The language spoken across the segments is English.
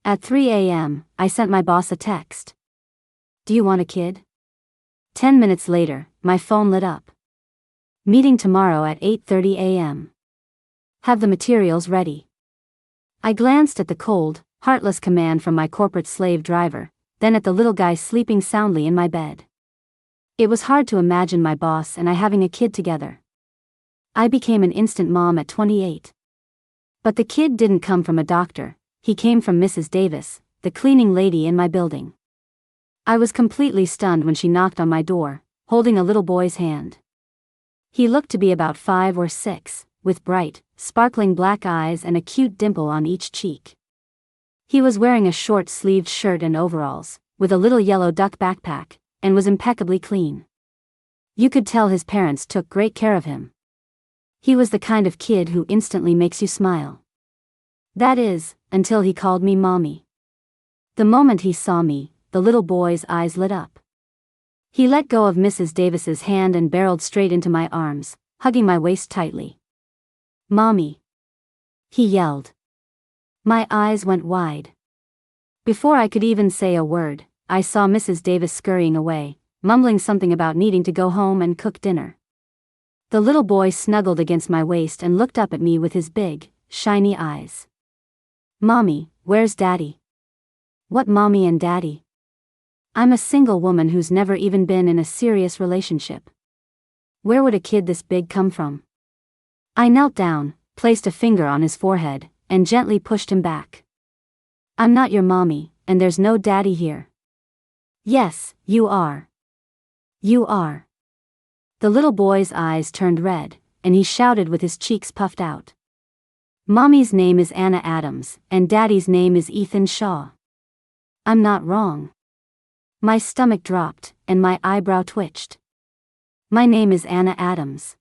At 3 a.m., I sent my boss a text. Do you want a kid? 10 minutes later, my phone lit up. Meeting tomorrow at 8:30 a.m. Have the materials ready. I glanced at the cold, heartless command from my corporate slave driver, then at the little guy sleeping soundly in my bed. It was hard to imagine my boss and I having a kid together. I became an instant mom at 28. But the kid didn't come from a doctor, he came from Mrs. Davis, the cleaning lady in my building. I was completely stunned when she knocked on my door, holding a little boy's hand. He looked to be about 5 or 6, with bright, sparkling black eyes and a cute dimple on each cheek. He was wearing a short-sleeved shirt and overalls, with a little yellow duck backpack, and was impeccably clean. You could tell his parents took great care of him. He was the kind of kid who instantly makes you smile. That is, until he called me mommy. The moment he saw me, the little boy's eyes lit up. He let go of Mrs. Davis's hand and barreled straight into my arms, hugging my waist tightly. Mommy! He yelled. My eyes went wide. Before I could even say a word, I saw Mrs. Davis scurrying away, mumbling something about needing to go home and cook dinner. The little boy snuggled against my waist and looked up at me with his big, shiny eyes. Mommy, where's Daddy? What Mommy and Daddy? I'm a single woman who's never even been in a serious relationship. Where would a kid this big come from? I knelt down, placed a finger on his forehead, and gently pushed him back. I'm not your mommy, and there's no daddy here. Yes, you are. You are. The little boy's eyes turned red, and he shouted with his cheeks puffed out. Mommy's name is Anna Adams, and Daddy's name is Ethan Shaw. I'm not wrong. My stomach dropped, and my eyebrow twitched. My name is Anna Adams.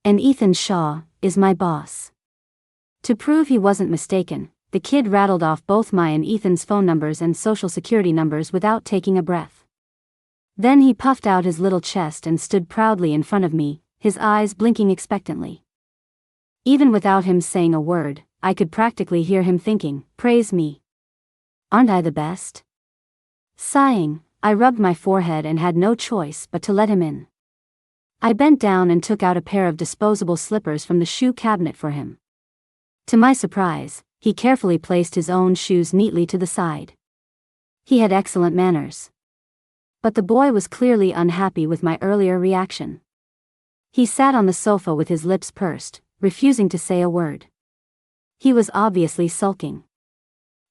And Ethan Shaw is my boss. To prove he wasn't mistaken, the kid rattled off both my and Ethan's phone numbers and social security numbers without taking a breath. Then he puffed out his little chest and stood proudly in front of me, his eyes blinking expectantly. Even without him saying a word, I could practically hear him thinking, praise me. Aren't I the best? Sighing, I rubbed my forehead and had no choice but to let him in. I bent down and took out a pair of disposable slippers from the shoe cabinet for him. To my surprise, he carefully placed his own shoes neatly to the side. He had excellent manners. But the boy was clearly unhappy with my earlier reaction. He sat on the sofa with his lips pursed, refusing to say a word. He was obviously sulking.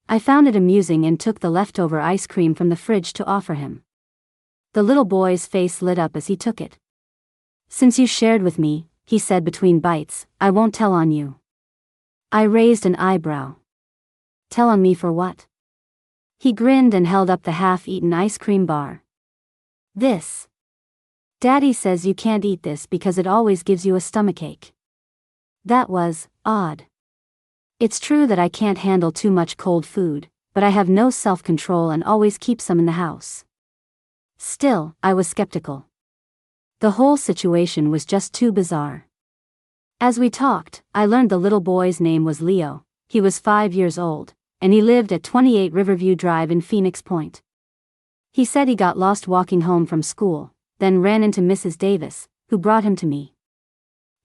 I found it amusing and took the leftover ice cream from the fridge to offer him. The little boy's face lit up as he took it. Since you shared with me, he said between bites, I won't tell on you. I raised an eyebrow. Tell on me for what? He grinned and held up the half-eaten ice cream bar. This. Daddy says you can't eat this because it always gives you a stomachache. That was odd. It's true that I can't handle too much cold food, but I have no self-control and always keep some in the house. Still, I was skeptical. The whole situation was just too bizarre. As we talked, I learned the little boy's name was Leo. He was 5 years old, and he lived at 28 Riverview Drive in Phoenix Point. He said he got lost walking home from school, then ran into Mrs. Davis, who brought him to me.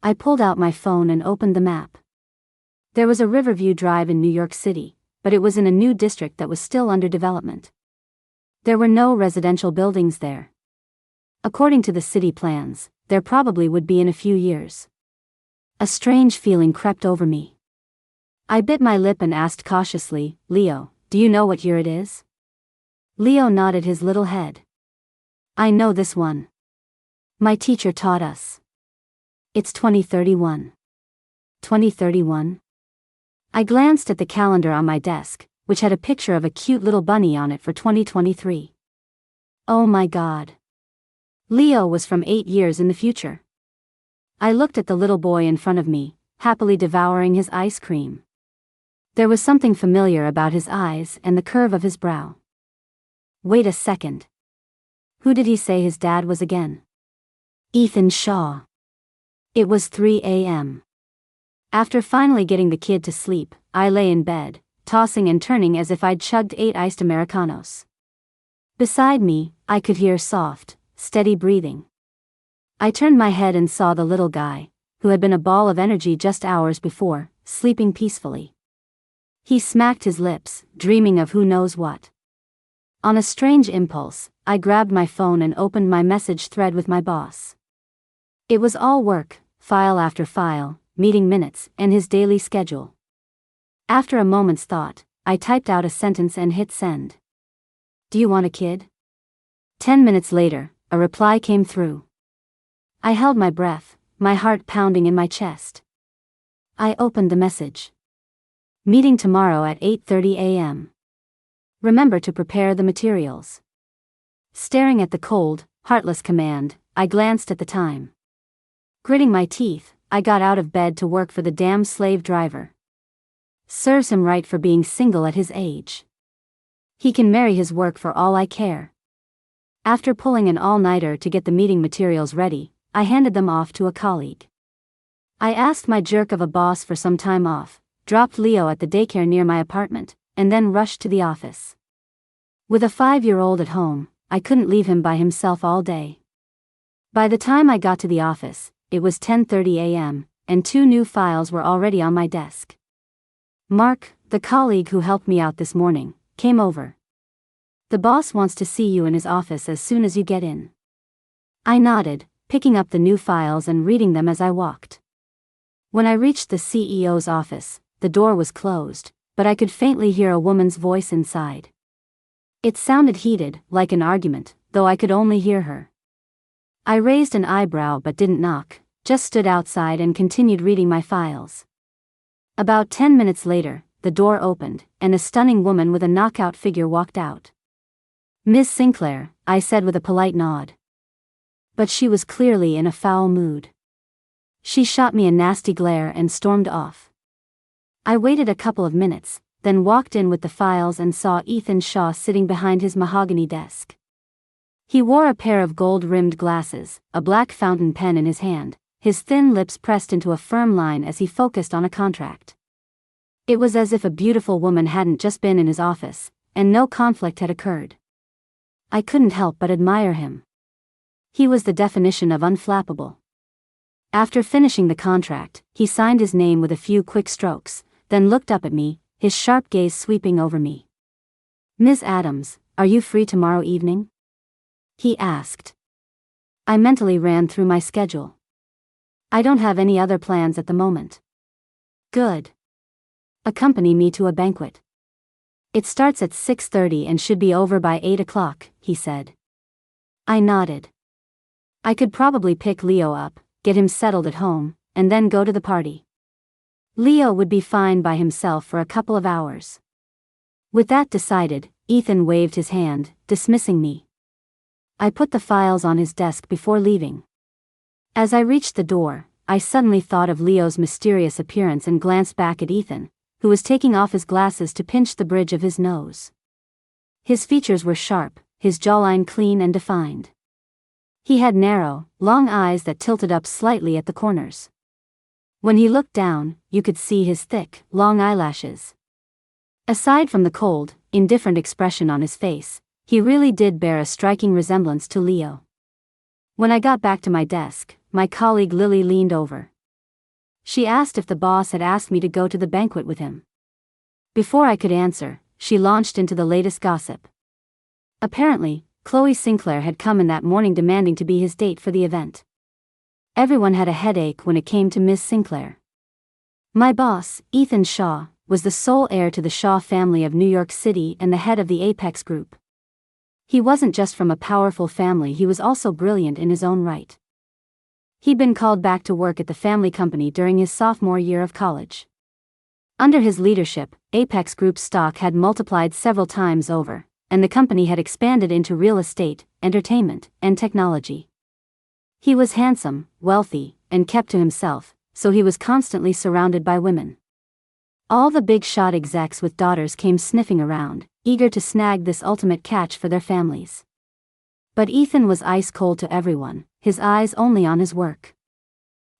I pulled out my phone and opened the map. There was a Riverview Drive in New York City, but it was in a new district that was still under development. There were no residential buildings there. According to the city plans, there probably would be in a few years. A strange feeling crept over me. I bit my lip and asked cautiously, Leo, do you know what year it is? Leo nodded his little head. I know this one. My teacher taught us. It's 2031. 2031? I glanced at the calendar on my desk, which had a picture of a cute little bunny on it for 2023. Oh my God. Leo was from 8 years in the future. I looked at the little boy in front of me, happily devouring his ice cream. There was something familiar about his eyes and the curve of his brow. Wait a second. Who did he say his dad was again? Ethan Shaw. It was 3 a.m. After finally getting the kid to sleep, I lay in bed, tossing and turning as if I'd chugged 8 iced Americanos. Beside me, I could hear soft, steady breathing. I turned my head and saw the little guy, who had been a ball of energy just hours before, sleeping peacefully. He smacked his lips, dreaming of who knows what. On a strange impulse, I grabbed my phone and opened my message thread with my boss. It was all work, file after file, meeting minutes, and his daily schedule. After a moment's thought, I typed out a sentence and hit send. "Do you want a kid?" 10 minutes later, a reply came through. I held my breath, my heart pounding in my chest. I opened the message. "Meeting tomorrow at 8:30 a.m. Remember to prepare the materials." Staring at the cold, heartless command, I glanced at the time. Gritting my teeth, I got out of bed to work for the damn slave driver. Serves him right for being single at his age. He can marry his work for all I care. After pulling an all-nighter to get the meeting materials ready, I handed them off to a colleague. I asked my jerk of a boss for some time off, dropped Leo at the daycare near my apartment, and then rushed to the office. With a 5-year-old at home, I couldn't leave him by himself all day. By the time I got to the office, it was 10:30 a.m., and 2 new files were already on my desk. Mark, the colleague who helped me out this morning, came over. "The boss wants to see you in his office as soon as you get in." I nodded, picking up the new files and reading them as I walked. When I reached the CEO's office, the door was closed, but I could faintly hear a woman's voice inside. It sounded heated, like an argument, though I could only hear her. I raised an eyebrow but didn't knock, just stood outside and continued reading my files. About 10 minutes later, the door opened, and a stunning woman with a knockout figure walked out. "Miss Sinclair," I said with a polite nod. But she was clearly in a foul mood. She shot me a nasty glare and stormed off. I waited a couple of minutes, then walked in with the files and saw Ethan Shaw sitting behind his mahogany desk. He wore a pair of gold-rimmed glasses, a black fountain pen in his hand, his thin lips pressed into a firm line as he focused on a contract. It was as if a beautiful woman hadn't just been in his office, and no conflict had occurred. I couldn't help but admire him. He was the definition of unflappable. After finishing the contract, he signed his name with a few quick strokes, then looked up at me, his sharp gaze sweeping over me. "Ms. Adams, are you free tomorrow evening?" he asked. I mentally ran through my schedule. "I don't have any other plans at the moment." "Good. Accompany me to a banquet. It starts at 6:30 and should be over by 8 o'clock, he said. I nodded. I could probably pick Leo up, get him settled at home, and then go to the party. Leo would be fine by himself for a couple of hours. With that decided, Ethan waved his hand, dismissing me. I put the files on his desk before leaving. As I reached the door, I suddenly thought of Leo's mysterious appearance and glanced back at Ethan, who was taking off his glasses to pinch the bridge of his nose. His features were sharp, his jawline clean and defined. He had narrow, long eyes that tilted up slightly at the corners. When he looked down, you could see his thick, long eyelashes. Aside from the cold, indifferent expression on his face, he really did bear a striking resemblance to Leo. When I got back to my desk, my colleague Lily leaned over. She asked if the boss had asked me to go to the banquet with him. Before I could answer, she launched into the latest gossip. Apparently, Chloe Sinclair had come in that morning demanding to be his date for the event. Everyone had a headache when it came to Miss Sinclair. My boss, Ethan Shaw, was the sole heir to the Shaw family of New York City and the head of the Apex Group. He wasn't just from a powerful family, he was also brilliant in his own right. He'd been called back to work at the family company during his sophomore year of college. Under his leadership, Apex Group's stock had multiplied several times over, and the company had expanded into real estate, entertainment, and technology. He was handsome, wealthy, and kept to himself, so he was constantly surrounded by women. All the big-shot execs with daughters came sniffing around, eager to snag this ultimate catch for their families. But Ethan was ice-cold to everyone, his eyes only on his work.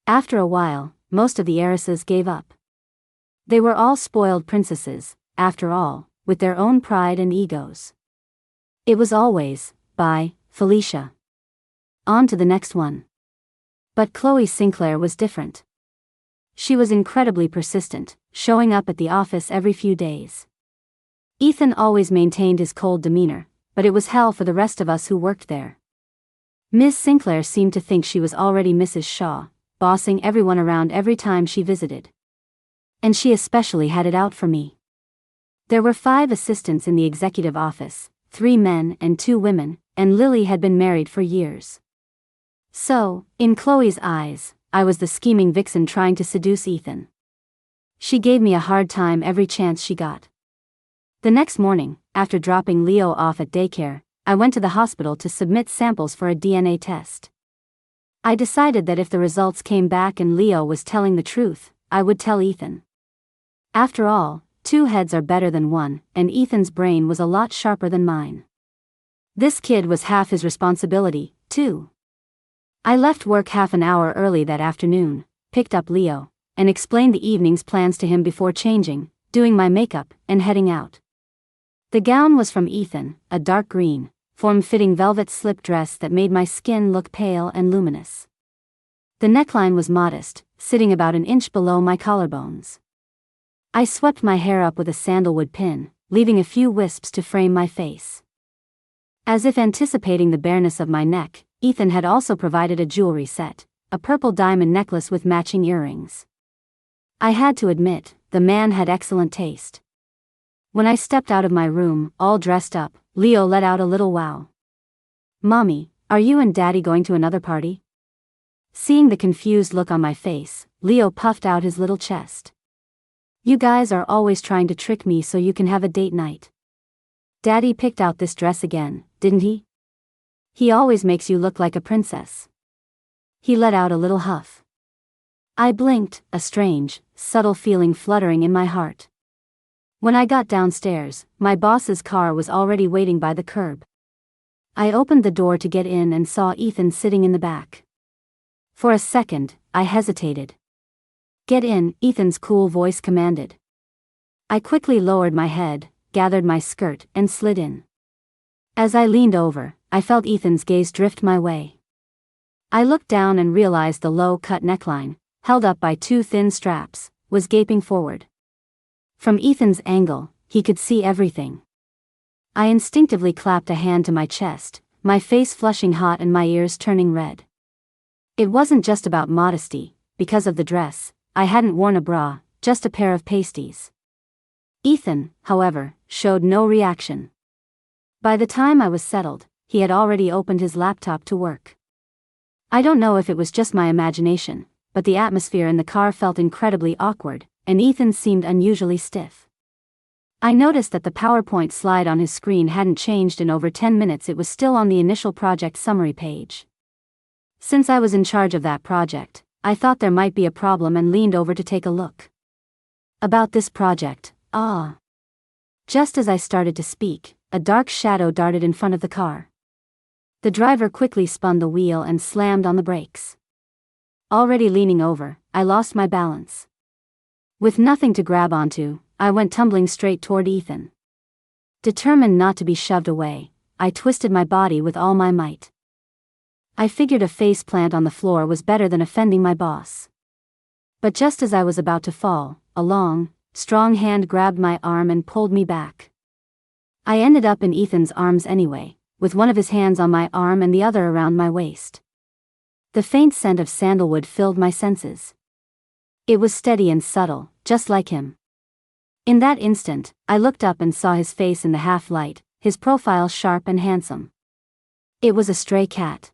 After a while, most of the heiresses gave up. They were all spoiled princesses, after all, with their own pride and egos. It was always, bye, Felicia. On to the next one. But Chloe Sinclair was different. She was incredibly persistent, showing up at the office every few days. Ethan always maintained his cold demeanor, but it was hell for the rest of us who worked there. Ms. Sinclair seemed to think she was already Mrs. Shaw, bossing everyone around every time she visited. And she especially had it out for me. There were 5 assistants in the executive office, 3 men and 2 women, and Lily had been married for years. So, in Chloe's eyes, I was the scheming vixen trying to seduce Ethan. She gave me a hard time every chance she got. The next morning, after dropping Leo off at daycare, I went to the hospital to submit samples for a DNA test. I decided that if the results came back and Leo was telling the truth, I would tell Ethan. After all, 2 heads are better than 1, and Ethan's brain was a lot sharper than mine. This kid was half his responsibility, too. I left work half an hour early that afternoon, picked up Leo, and explained the evening's plans to him before changing, doing my makeup, and heading out. The gown was from Ethan, a dark green, form-fitting velvet slip dress that made my skin look pale and luminous. The neckline was modest, sitting about an inch below my collarbones. I swept my hair up with a sandalwood pin, leaving a few wisps to frame my face. As if anticipating the bareness of my neck, Ethan had also provided a jewelry set, a purple diamond necklace with matching earrings. I had to admit, the man had excellent taste. When I stepped out of my room, all dressed up, Leo let out a little wow. "Mommy, are you and Daddy going to another party?" Seeing the confused look on my face, Leo puffed out his little chest. "You guys are always trying to trick me so you can have a date night. Daddy picked out this dress again, didn't he? He always makes you look like a princess." He let out a little huff. I blinked, a strange, subtle feeling fluttering in my heart. When I got downstairs, my boss's car was already waiting by the curb. I opened the door to get in and saw Ethan sitting in the back. For a second, I hesitated. "Get in," Ethan's cool voice commanded. I quickly lowered my head, gathered my skirt, and slid in. As I leaned over, I felt Ethan's gaze drift my way. I looked down and realized the low-cut neckline, held up by 2 thin straps, was gaping forward. From Ethan's angle, he could see everything. I instinctively clapped a hand to my chest, my face flushing hot and my ears turning red. It wasn't just about modesty, because of the dress, I hadn't worn a bra, just a pair of pasties. Ethan, however, showed no reaction. By the time I was settled, he had already opened his laptop to work. I don't know if it was just my imagination, but the atmosphere in the car felt incredibly awkward, and Ethan seemed unusually stiff. I noticed that the PowerPoint slide on his screen hadn't changed in over 10 minutes. It was still on the initial project summary page. Since I was in charge of that project, I thought there might be a problem and leaned over to take a look. "About this project, ah." Just as I started to speak, a dark shadow darted in front of the car. The driver quickly spun the wheel and slammed on the brakes. Already leaning over, I lost my balance. With nothing to grab onto, I went tumbling straight toward Ethan. Determined not to be shoved away, I twisted my body with all my might. I figured a face plant on the floor was better than offending my boss. But just as I was about to fall, a long, strong hand grabbed my arm and pulled me back. I ended up in Ethan's arms anyway, with one of his hands on my arm and the other around my waist. The faint scent of sandalwood filled my senses. It was steady and subtle, just like him. In that instant, I looked up and saw his face in the half-light, his profile sharp and handsome. It was a stray cat.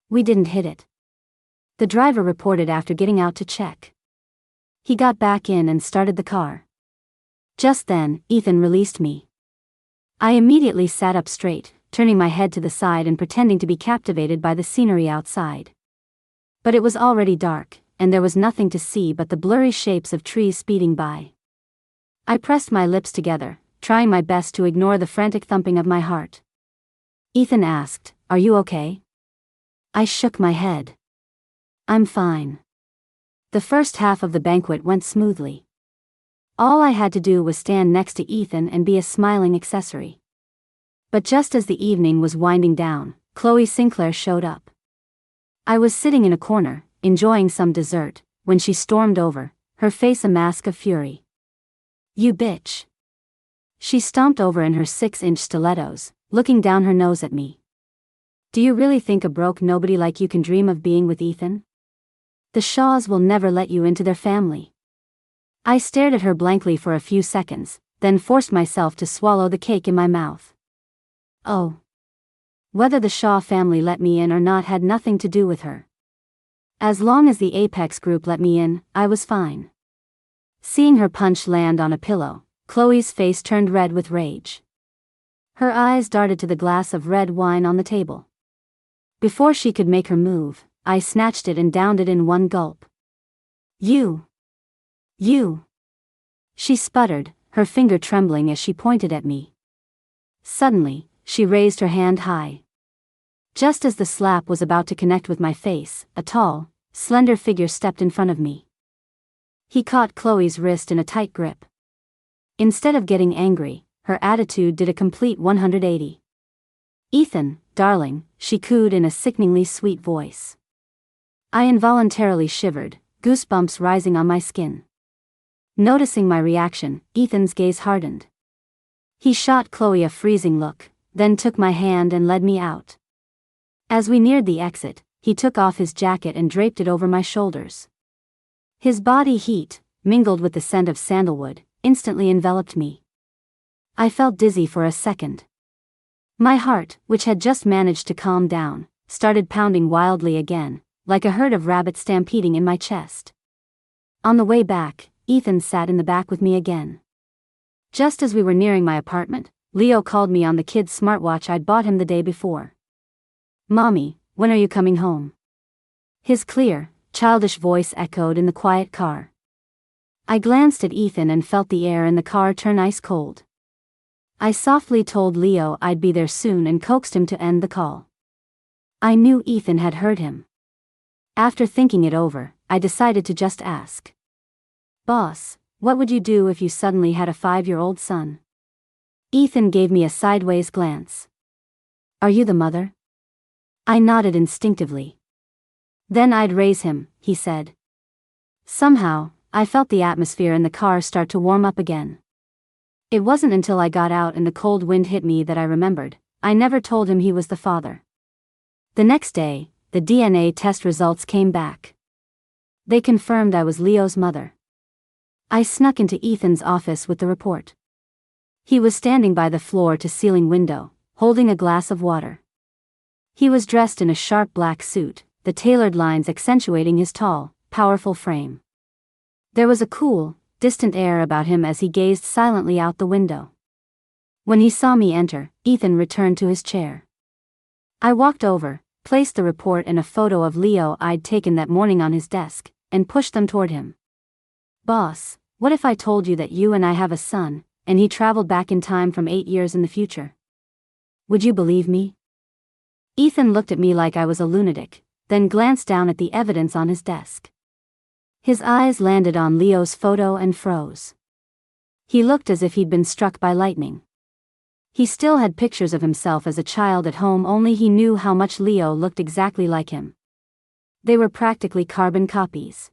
"We didn't hit it," the driver reported after getting out to check. He got back in and started the car. Just then, Ethan released me. I immediately sat up straight, turning my head to the side and pretending to be captivated by the scenery outside. But it was already dark, and there was nothing to see but the blurry shapes of trees speeding by. I pressed my lips together, trying my best to ignore the frantic thumping of my heart. Ethan asked, "Are you okay?" I shook my head. "I'm fine." The first half of the banquet went smoothly. All I had to do was stand next to Ethan and be a smiling accessory. But just as the evening was winding down, Chloe Sinclair showed up. I was sitting in a corner, enjoying some dessert, when she stormed over, her face a mask of fury. "You bitch." She stomped over in her 6-inch stilettos, looking down her nose at me. "Do you really think a broke nobody like you can dream of being with Ethan? The Shaws will never let you into their family." I stared at her blankly for a few seconds, then forced myself to swallow the cake in my mouth. Oh. Whether the Shaw family let me in or not had nothing to do with her. As long as the Apex group let me in, I was fine. Seeing her punch land on a pillow, Chloe's face turned red with rage. Her eyes darted to the glass of red wine on the table. Before she could make her move, I snatched it and downed it in one gulp. You. She sputtered, her finger trembling as she pointed at me. Suddenly, she raised her hand high. Just as the slap was about to connect with my face, a tall, slender figure stepped in front of me. He caught Chloe's wrist in a tight grip. Instead of getting angry, her attitude did a complete 180. "Ethan, darling," she cooed in a sickeningly sweet voice. I involuntarily shivered, goosebumps rising on my skin. Noticing my reaction, Ethan's gaze hardened. He shot Chloe a freezing look, then took my hand and led me out. As we neared the exit, he took off his jacket and draped it over my shoulders. His body heat, mingled with the scent of sandalwood, instantly enveloped me. I felt dizzy for a second. My heart, which had just managed to calm down, started pounding wildly again, like a herd of rabbits stampeding in my chest. On the way back, Ethan sat in the back with me again. Just as we were nearing my apartment, Leo called me on the kid's smartwatch I'd bought him the day before. "Mommy, when are you coming home?" His clear, childish voice echoed in the quiet car. I glanced at Ethan and felt the air in the car turn ice cold. I softly told Leo I'd be there soon and coaxed him to end the call. I knew Ethan had heard him. After thinking it over, I decided to just ask. "Boss, what would you do if you suddenly had a 5-year-old son?" Ethan gave me a sideways glance. "Are you the mother?" I nodded instinctively. "Then I'd raise him," he said. Somehow, I felt the atmosphere in the car start to warm up again. It wasn't until I got out and the cold wind hit me that I remembered, I never told him he was the father. The next day, the DNA test results came back. They confirmed I was Leo's mother. I snuck into Ethan's office with the report. He was standing by the floor-to-ceiling window, holding a glass of water. He was dressed in a sharp black suit, the tailored lines accentuating his tall, powerful frame. There was a cool, distant air about him as he gazed silently out the window. When he saw me enter, Ethan returned to his chair. I walked over, placed the report and a photo of Leo I'd taken that morning on his desk, and pushed them toward him. "Boss, what if I told you that you and I have a son, and he traveled back in time from 8 years in the future? Would you believe me?" Ethan looked at me like I was a lunatic, then glanced down at the evidence on his desk. His eyes landed on Leo's photo and froze. He looked as if he'd been struck by lightning. He still had pictures of himself as a child at home, only he knew how much Leo looked exactly like him. They were practically carbon copies.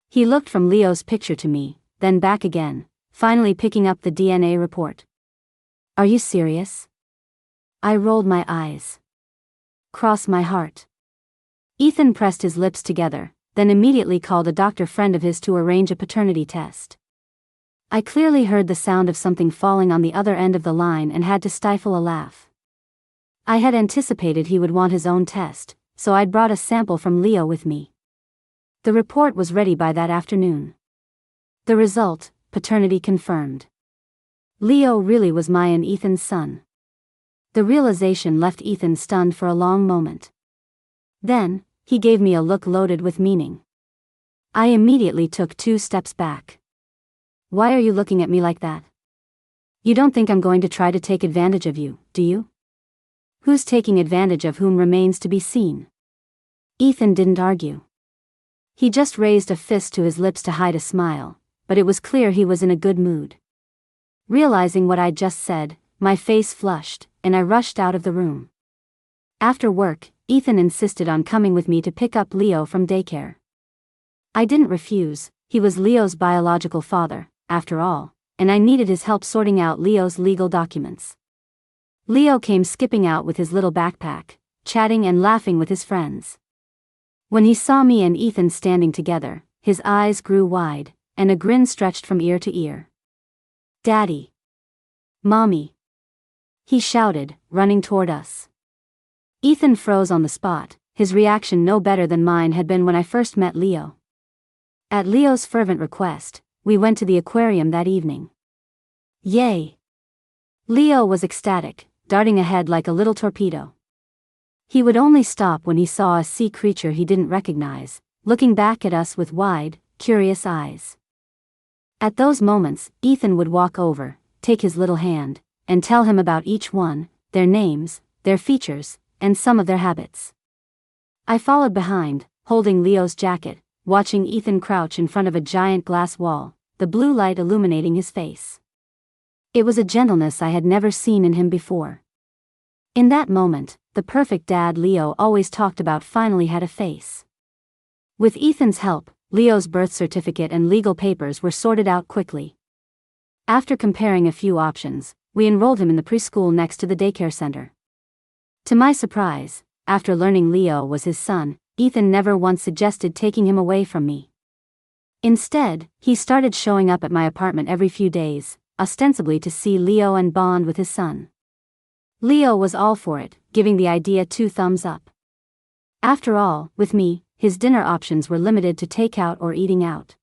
He looked from Leo's picture to me, then back again, finally picking up the DNA report. "Are you serious?" I rolled my eyes. "Cross my heart." Ethan pressed his lips together, then immediately called a doctor friend of his to arrange a paternity test. I clearly heard the sound of something falling on the other end of the line and had to stifle a laugh. I had anticipated he would want his own test, so I'd brought a sample from Leo with me. The report was ready by that afternoon. The result, paternity confirmed. Leo really was my and Ethan's son. The realization left Ethan stunned for a long moment. Then, he gave me a look loaded with meaning. I immediately took 2 steps back. "Why are you looking at me like that? You don't think I'm going to try to take advantage of you, do you?" "Who's taking advantage of whom remains to be seen." Ethan didn't argue. He just raised a fist to his lips to hide a smile, but it was clear he was in a good mood. Realizing what I'd just said, my face flushed, and I rushed out of the room. After work, Ethan insisted on coming with me to pick up Leo from daycare. I didn't refuse. He was Leo's biological father, after all, and I needed his help sorting out Leo's legal documents. Leo came skipping out with his little backpack, chatting and laughing with his friends. When he saw me and Ethan standing together, his eyes grew wide, and a grin stretched from ear to ear. "Daddy! Mommy!" he shouted, running toward us. Ethan froze on the spot, his reaction no better than mine had been when I first met Leo. At Leo's fervent request, we went to the aquarium that evening. Yay! Leo was ecstatic, darting ahead like a little torpedo. He would only stop when he saw a sea creature he didn't recognize, looking back at us with wide, curious eyes. At those moments, Ethan would walk over, take his little hand, and tell him about each one, their names, their features, and some of their habits. I followed behind, holding Leo's jacket, watching Ethan crouch in front of a giant glass wall, the blue light illuminating his face. It was a gentleness I had never seen in him before. In that moment, the perfect dad Leo always talked about finally had a face. With Ethan's help, Leo's birth certificate and legal papers were sorted out quickly. After comparing a few options, we enrolled him in the preschool next to the daycare center. To my surprise, after learning Leo was his son, Ethan never once suggested taking him away from me. Instead, he started showing up at my apartment every few days, ostensibly to see Leo and bond with his son. Leo was all for it, giving the idea 2 thumbs up. After all, with me, his dinner options were limited to takeout or eating out.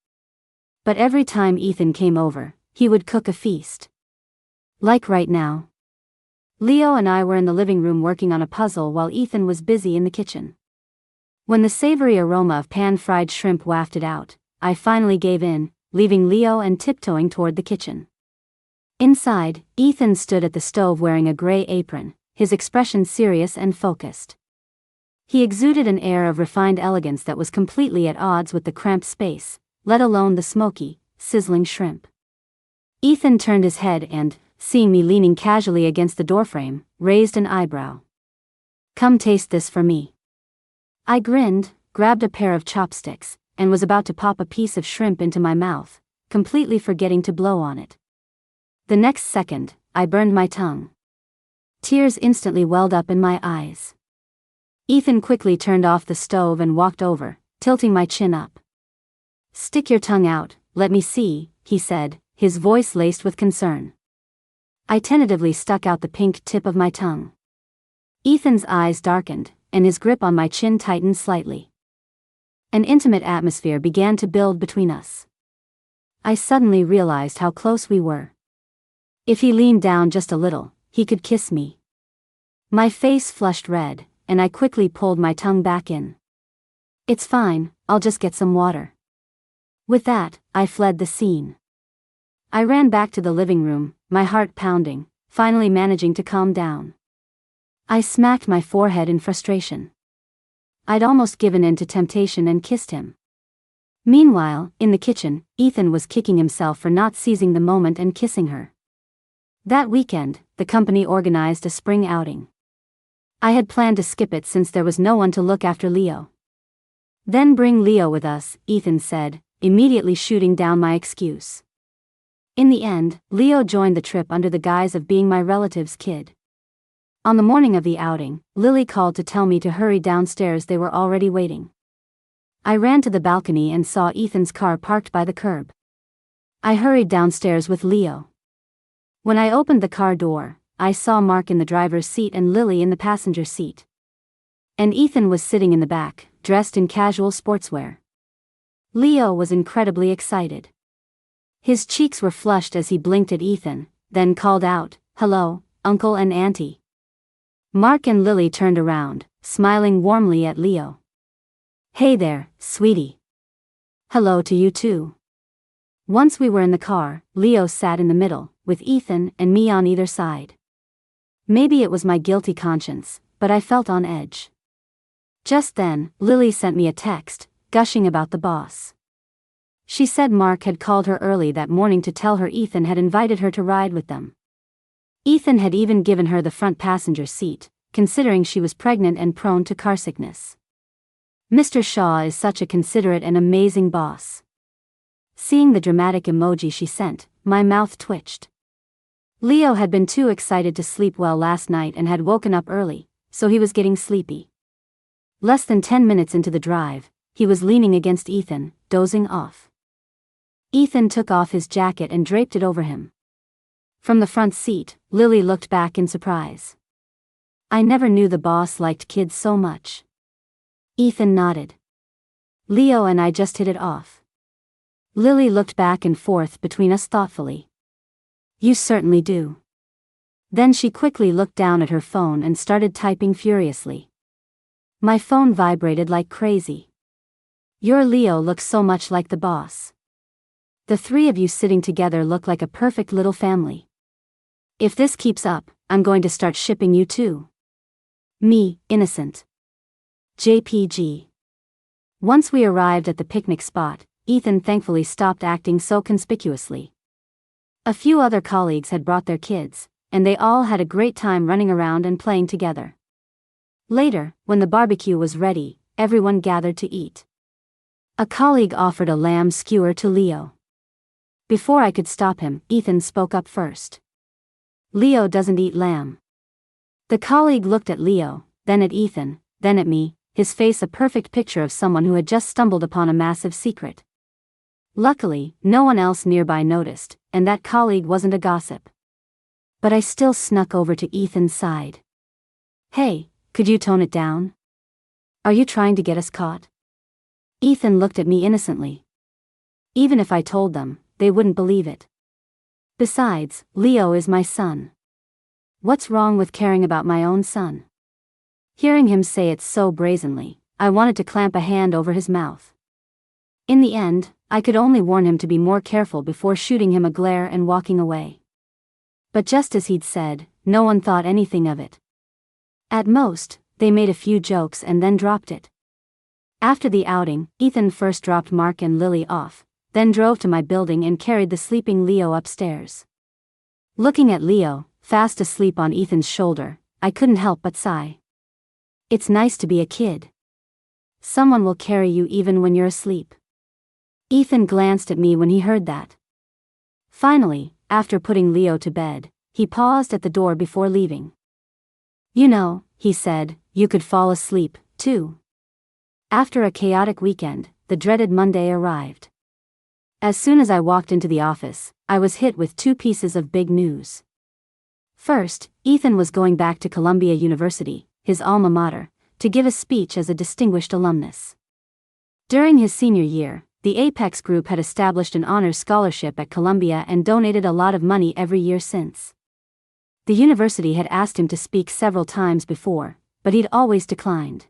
But every time Ethan came over, he would cook a feast. Like right now. Leo and I were in the living room working on a puzzle while Ethan was busy in the kitchen. When the savory aroma of pan-fried shrimp wafted out, I finally gave in, leaving Leo and tiptoeing toward the kitchen. Inside, Ethan stood at the stove wearing a gray apron, his expression serious and focused. He exuded an air of refined elegance that was completely at odds with the cramped space, let alone the smoky, sizzling shrimp. Ethan turned his head and, seeing me leaning casually against the doorframe, raised an eyebrow. "Come taste this for me." I grinned, grabbed a pair of chopsticks, and was about to pop a piece of shrimp into my mouth, completely forgetting to blow on it. The next second, I burned my tongue. Tears instantly welled up in my eyes. Ethan quickly turned off the stove and walked over, tilting my chin up. "Stick your tongue out, let me see," he said, his voice laced with concern. I tentatively stuck out the pink tip of my tongue. Ethan's eyes darkened, and his grip on my chin tightened slightly. An intimate atmosphere began to build between us. I suddenly realized how close we were. If he leaned down just a little, he could kiss me. My face flushed red, and I quickly pulled my tongue back in. "It's fine, I'll just get some water." With that, I fled the scene. I ran back to the living room, my heart pounding, finally managing to calm down. I smacked my forehead in frustration. I'd almost given in to temptation and kissed him. Meanwhile, in the kitchen, Ethan was kicking himself for not seizing the moment and kissing her. That weekend, the company organized a spring outing. I had planned to skip it since there was no one to look after Leo. "Then bring Leo with us," Ethan said, immediately shooting down my excuse. In the end, Leo joined the trip under the guise of being my relative's kid. On the morning of the outing, Lily called to tell me to hurry downstairs, they were already waiting. I ran to the balcony and saw Ethan's car parked by the curb. I hurried downstairs with Leo. When I opened the car door, I saw Mark in the driver's seat and Lily in the passenger seat. And Ethan was sitting in the back, dressed in casual sportswear. Leo was incredibly excited. His cheeks were flushed as he blinked at Ethan, then called out, "Hello, Uncle and Auntie." Mark and Lily turned around, smiling warmly at Leo. "Hey there, sweetie. Hello to you too." Once we were in the car, Leo sat in the middle, with Ethan and me on either side. Maybe it was my guilty conscience, but I felt on edge. Just then, Lily sent me a text, gushing about the boss. She said Mark had called her early that morning to tell her Ethan had invited her to ride with them. Ethan had even given her the front passenger seat, considering she was pregnant and prone to car sickness. Mr. Shaw is such a considerate and amazing boss. Seeing the dramatic emoji she sent, my mouth twitched. Leo had been too excited to sleep well last night and had woken up early, so he was getting sleepy. Less than 10 minutes into the drive, he was leaning against Ethan, dozing off. Ethan took off his jacket and draped it over him. From the front seat, Lily looked back in surprise. I never knew the boss liked kids so much. Ethan nodded. Leo and I just hit it off. Lily looked back and forth between us thoughtfully. You certainly do. Then she quickly looked down at her phone and started typing furiously. My phone vibrated like crazy. Your Leo looks so much like the boss. The three of you sitting together look like a perfect little family. If this keeps up, I'm going to start shipping you too. Me, innocent. JPG. Once we arrived at the picnic spot, Ethan thankfully stopped acting so conspicuously. A few other colleagues had brought their kids, and they all had a great time running around and playing together. Later, when the barbecue was ready, everyone gathered to eat. A colleague offered a lamb skewer to Leo. Before I could stop him, Ethan spoke up first. Leo doesn't eat lamb. The colleague looked at Leo, then at Ethan, then at me, his face a perfect picture of someone who had just stumbled upon a massive secret. Luckily, no one else nearby noticed, and that colleague wasn't a gossip. But I still snuck over to Ethan's side. Hey, could you tone it down? Are you trying to get us caught? Ethan looked at me innocently. Even if I told them, they wouldn't believe it. Besides, Leo is my son. What's wrong with caring about my own son? Hearing him say it so brazenly, I wanted to clamp a hand over his mouth. In the end, I could only warn him to be more careful before shooting him a glare and walking away. But just as he'd said, no one thought anything of it. At most, they made a few jokes and then dropped it. After the outing, Ethan first dropped Mark and Lily off, then drove to my building and carried the sleeping Leo upstairs. Looking at Leo, fast asleep on Ethan's shoulder, I couldn't help but sigh. It's nice to be a kid. Someone will carry you even when you're asleep. Ethan glanced at me when he heard that. Finally, after putting Leo to bed, he paused at the door before leaving. You know, he said, you could fall asleep, too. After a chaotic weekend, the dreaded Monday arrived. As soon as I walked into the office, I was hit with two pieces of big news. First, Ethan was going back to Columbia University, his alma mater, to give a speech as a distinguished alumnus. During his senior year, the Apex Group had established an honors scholarship at Columbia and donated a lot of money every year since. The university had asked him to speak several times before, but he'd always declined.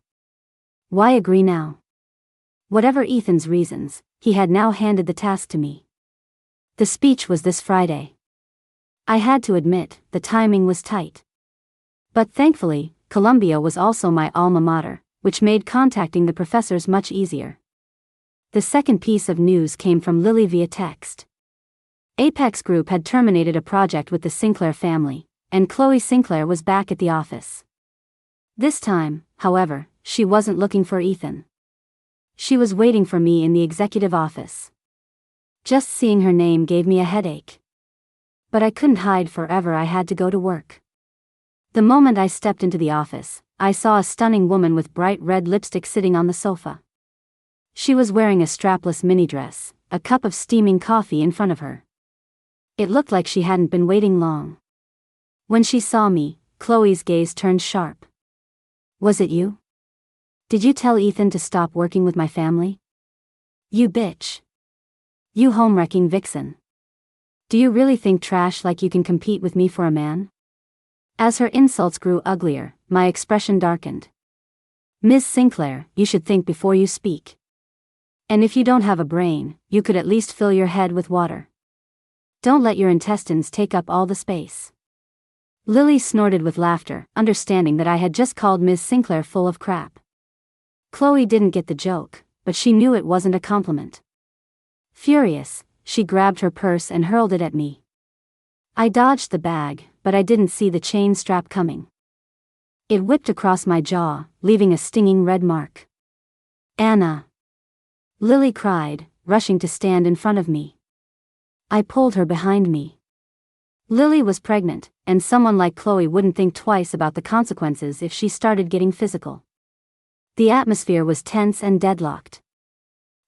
Why agree now? Whatever Ethan's reasons, he had now handed the task to me. The speech was this Friday. I had to admit, the timing was tight. But thankfully, Columbia was also my alma mater, which made contacting the professors much easier. The second piece of news came from Lily via text. Apex Group had terminated a project with the Sinclair family, and Chloe Sinclair was back at the office. This time, however, she wasn't looking for Ethan. She was waiting for me in the executive office. Just seeing her name gave me a headache. But I couldn't hide forever, I had to go to work. The moment I stepped into the office, I saw a stunning woman with bright red lipstick sitting on the sofa. She was wearing a strapless mini dress, a cup of steaming coffee in front of her. It looked like she hadn't been waiting long. When she saw me, Chloe's gaze turned sharp. Was it you? Did you tell Ethan to stop working with my family? You bitch. You home-wrecking vixen. Do you really think trash like you can compete with me for a man? As her insults grew uglier, my expression darkened. Ms. Sinclair, you should think before you speak. And if you don't have a brain, you could at least fill your head with water. Don't let your intestines take up all the space. Lily snorted with laughter, understanding that I had just called Ms. Sinclair full of crap. Chloe didn't get the joke, but she knew it wasn't a compliment. Furious, she grabbed her purse and hurled it at me. I dodged the bag, but I didn't see the chain strap coming. It whipped across my jaw, leaving a stinging red mark. "Anna!" Lily cried, rushing to stand in front of me. I pulled her behind me. Lily was pregnant, and someone like Chloe wouldn't think twice about the consequences if she started getting physical. The atmosphere was tense and deadlocked.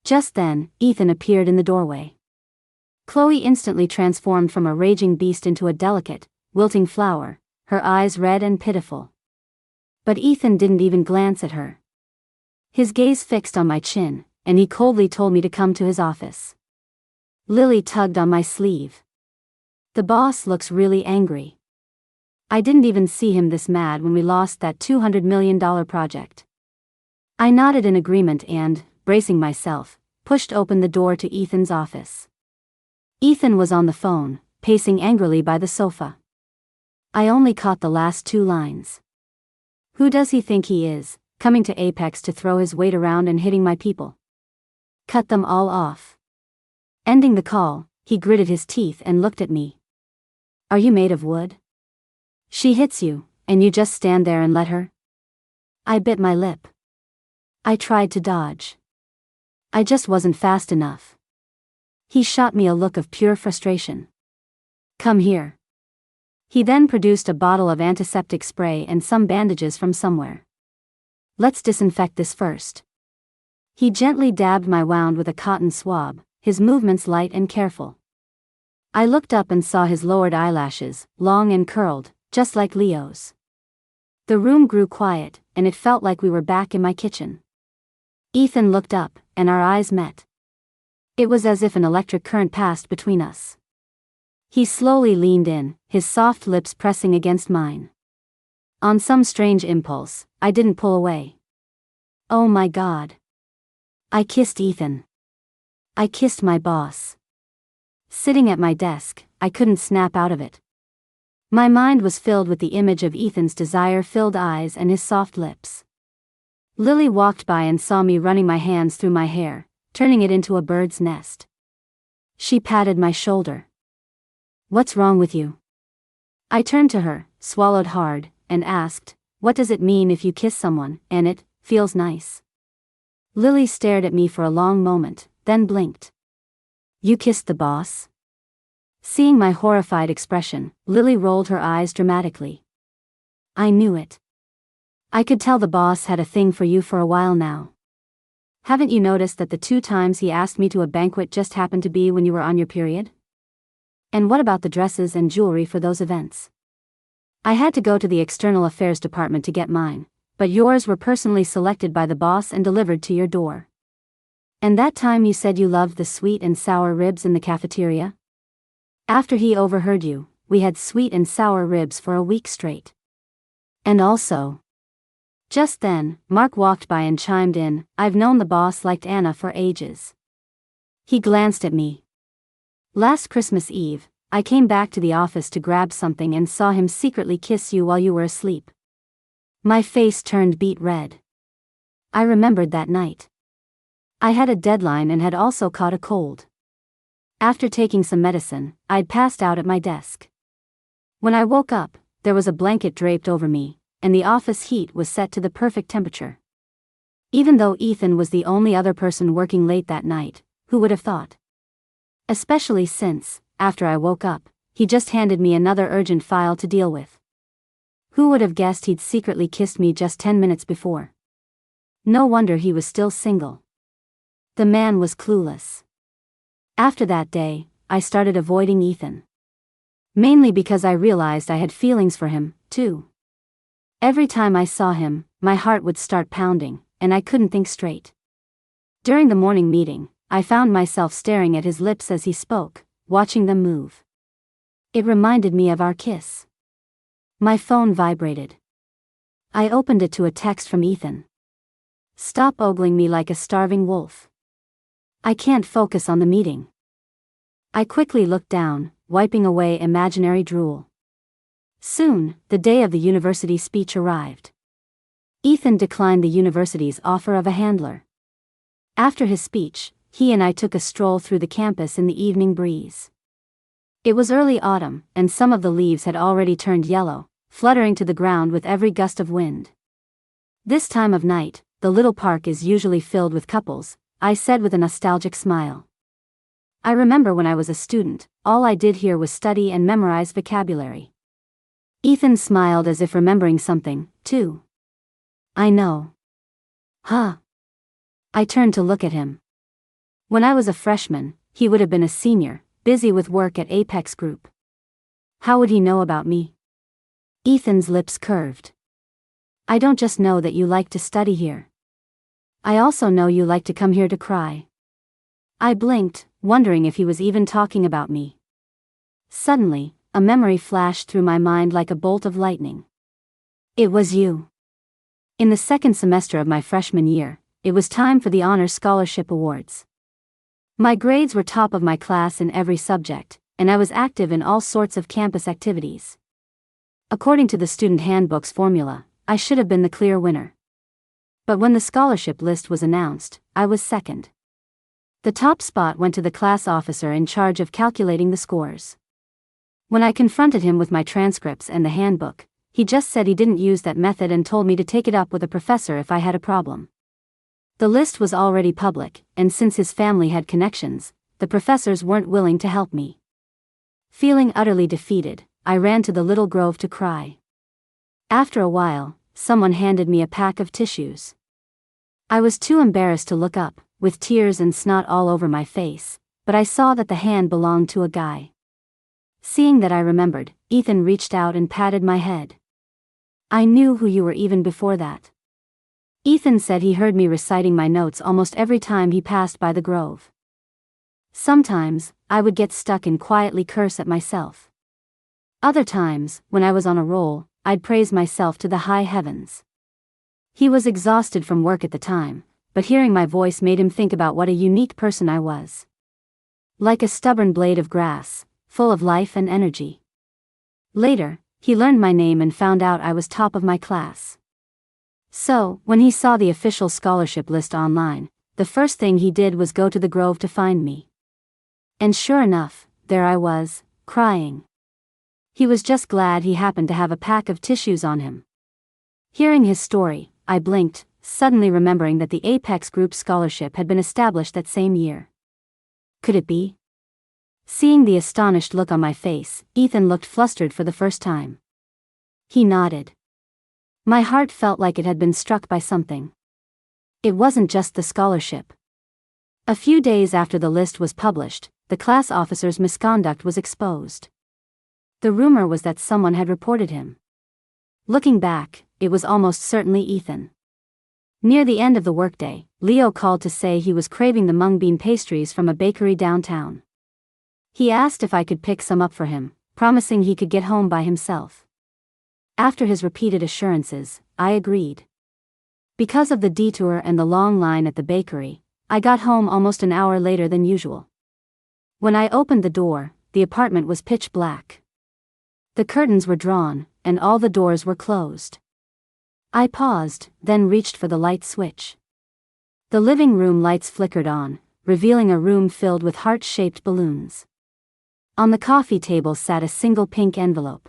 Just then, Ethan appeared in the doorway. Chloe instantly transformed from a raging beast into a delicate, wilting flower, her eyes red and pitiful. But Ethan didn't even glance at her. His gaze fixed on my chin, and he coldly told me to come to his office. Lily tugged on my sleeve. "The boss looks really angry." I didn't even see him this mad when we lost that $200 million project. I nodded in agreement and, bracing myself, pushed open the door to Ethan's office. Ethan was on the phone, pacing angrily by the sofa. I only caught the last 2 lines. "Who does he think he is, coming to Apex to throw his weight around and hitting my people? Cut them all off." Ending the call, he gritted his teeth and looked at me. "Are you made of wood? She hits you, and you just stand there and let her?" I bit my lip. I tried to dodge. I just wasn't fast enough. He shot me a look of pure frustration. "Come here." He then produced a bottle of antiseptic spray and some bandages from somewhere. "Let's disinfect this first." He gently dabbed my wound with a cotton swab, his movements light and careful. I looked up and saw his lowered eyelashes, long and curled, just like Leo's. The room grew quiet, and it felt like we were back in my kitchen. Ethan looked up, and our eyes met. It was as if an electric current passed between us. He slowly leaned in, his soft lips pressing against mine. On some strange impulse, I didn't pull away. Oh my God. I kissed Ethan. I kissed my boss. Sitting at my desk, I couldn't snap out of it. My mind was filled with the image of Ethan's desire-filled eyes and his soft lips. Lily walked by and saw me running my hands through my hair, turning it into a bird's nest. She patted my shoulder. "What's wrong with you?" I turned to her, swallowed hard, and asked, "What does it mean if you kiss someone, and it feels nice?" Lily stared at me for a long moment, then blinked. "You kissed the boss?" Seeing my horrified expression, Lily rolled her eyes dramatically. "I knew it. I could tell the boss had a thing for you for a while now. Haven't you noticed that the 2 times he asked me to a banquet just happened to be when you were on your period? And what about the dresses and jewelry for those events? I had to go to the External Affairs Department to get mine, but yours were personally selected by the boss and delivered to your door. And that time you said you loved the sweet and sour ribs in the cafeteria? After he overheard you, we had sweet and sour ribs for a week straight. And also..." Just then, Mark walked by and chimed in, "I've known the boss liked Anna for ages." He glanced at me. "Last Christmas Eve, I came back to the office to grab something and saw him secretly kiss you while you were asleep." My face turned beet red. I remembered that night. I had a deadline and had also caught a cold. After taking some medicine, I'd passed out at my desk. When I woke up, there was a blanket draped over me, and the office heat was set to the perfect temperature. Even though Ethan was the only other person working late that night, who would have thought? Especially since, after I woke up, he just handed me another urgent file to deal with. Who would have guessed he'd secretly kissed me just 10 minutes before? No wonder he was still single. The man was clueless. After that day, I started avoiding Ethan. Mainly because I realized I had feelings for him, too. Every time I saw him, my heart would start pounding, and I couldn't think straight. During the morning meeting, I found myself staring at his lips as he spoke, watching them move. It reminded me of our kiss. My phone vibrated. I opened it to a text from Ethan. "Stop ogling me like a starving wolf. I can't focus on the meeting." I quickly looked down, wiping away imaginary drool. Soon, the day of the university speech arrived. Ethan declined the university's offer of a handler. After his speech, he and I took a stroll through the campus in the evening breeze. It was early autumn, and some of the leaves had already turned yellow, fluttering to the ground with every gust of wind. This time of night, the little park is usually filled with couples, I said with a nostalgic smile. I remember when I was a student, all I did here was study and memorize vocabulary. Ethan smiled as if remembering something, too. I know. Huh. I turned to look at him. When I was a freshman, he would have been a senior, busy with work at Apex Group. How would he know about me? Ethan's lips curved. I don't just know that you like to study here. I also know you like to come here to cry. I blinked, wondering if he was even talking about me. Suddenly, a memory flashed through my mind like a bolt of lightning. It was you. In the second semester of my freshman year, it was time for the Honor Scholarship Awards. My grades were top of my class in every subject, and I was active in all sorts of campus activities. According to the student handbook's formula, I should have been the clear winner. But when the scholarship list was announced, I was second. The top spot went to the class officer in charge of calculating the scores. When I confronted him with my transcripts and the handbook, he just said he didn't use that method and told me to take it up with a professor if I had a problem. The list was already public, and since his family had connections, the professors weren't willing to help me. Feeling utterly defeated, I ran to the little grove to cry. After a while, someone handed me a pack of tissues. I was too embarrassed to look up, with tears and snot all over my face, but I saw that the hand belonged to a guy. Seeing that I remembered, Ethan reached out and patted my head. I knew who you were even before that. Ethan said he heard me reciting my notes almost every time he passed by the grove. Sometimes, I would get stuck and quietly curse at myself. Other times, when I was on a roll, I'd praise myself to the high heavens. He was exhausted from work at the time, but hearing my voice made him think about what a unique person I was. Like a stubborn blade of grass, full of life and energy. Later, he learned my name and found out I was top of my class. So, when he saw the official scholarship list online, the first thing he did was go to the grove to find me. And sure enough, there I was, crying. He was just glad he happened to have a pack of tissues on him. Hearing his story, I blinked, suddenly remembering that the Apex Group scholarship had been established that same year. Could it be? Seeing the astonished look on my face, Ethan looked flustered for the first time. He nodded. My heart felt like it had been struck by something. It wasn't just the scholarship. A few days after the list was published, the class officer's misconduct was exposed. The rumor was that someone had reported him. Looking back, it was almost certainly Ethan. Near the end of the workday, Leo called to say he was craving the mung bean pastries from a bakery downtown. He asked if I could pick some up for him, promising he could get home by himself. After his repeated assurances, I agreed. Because of the detour and the long line at the bakery, I got home almost an hour later than usual. When I opened the door, the apartment was pitch black. The curtains were drawn, and all the doors were closed. I paused, then reached for the light switch. The living room lights flickered on, revealing a room filled with heart-shaped balloons. On the coffee table sat a single pink envelope.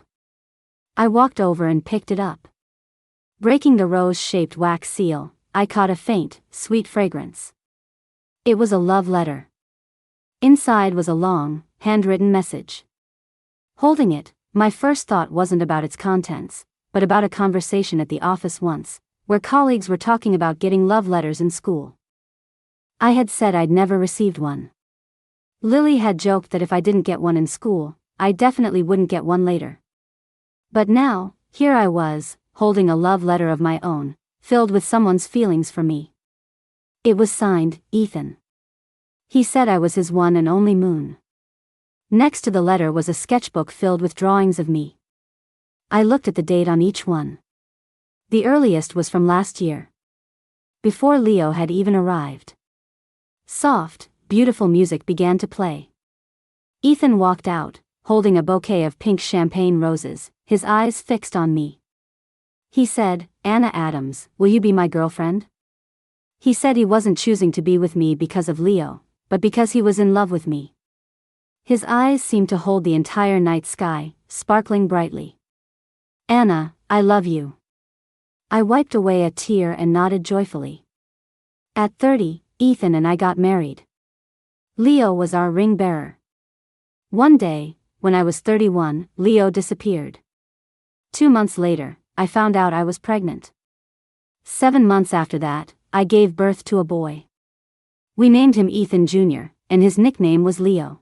I walked over and picked it up. Breaking the rose-shaped wax seal, I caught a faint, sweet fragrance. It was a love letter. Inside was a long, handwritten message. Holding it, my first thought wasn't about its contents, but about a conversation at the office once, where colleagues were talking about getting love letters in school. I had said I'd never received one. Lily had joked that if I didn't get one in school, I definitely wouldn't get one later. But now, here I was, holding a love letter of my own, filled with someone's feelings for me. It was signed, Ethan. He said I was his one and only moon. Next to the letter was a sketchbook filled with drawings of me. I looked at the date on each one. The earliest was from last year. Before Leo had even arrived. Soft, beautiful music began to play. Ethan walked out, holding a bouquet of pink champagne roses, his eyes fixed on me. He said, "Anna Adams, will you be my girlfriend?" He said he wasn't choosing to be with me because of Leo, but because he was in love with me. His eyes seemed to hold the entire night sky, sparkling brightly. Anna, I love you. I wiped away a tear and nodded joyfully. At 30, Ethan and I got married. Leo was our ring bearer. One day, when I was 31, Leo disappeared. 2 months later, I found out I was pregnant. 7 months after that, I gave birth to a boy. We named him Ethan Jr., and his nickname was Leo.